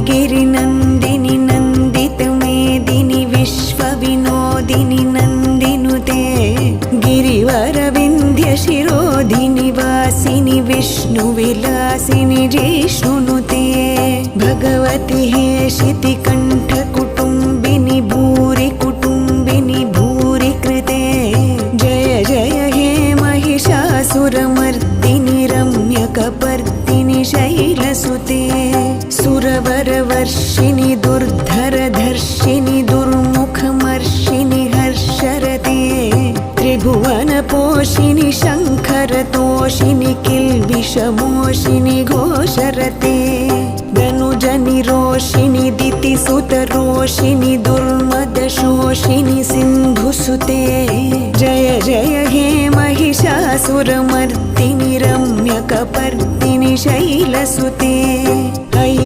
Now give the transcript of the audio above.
गिरिनन्दिनि नन्दितमेदिनि विश्वविनोदिनि नन्दिनुते गिरिवरविन्ध्यशिरोधिनि वासिनि विष्णुविलासिनि जिष्णुनुते भगवति हेशितिकण्ठकुटुम्बिनि भूरि कुटुम्बिनि भूरि कृते जय जय हे महिषासुरमर्दिनि रम्यकपर्दिनि शैलसुते सुरवरवर्षिणि दुर्धरधर्षिणि दुर्मुखमर्षिणि हर्षरते त्रिभुवनपोषिणि शङ्खरतोषिणि किल्बिषमोषिणि घोषरते धनुजनिरोषिणि दितिसुतरोषिणि दुर्मदशोषिणि सिन्धुसुते जय जय हे महिषासुरमर्दिनि रम्यकपर्दिनि शैलसुते।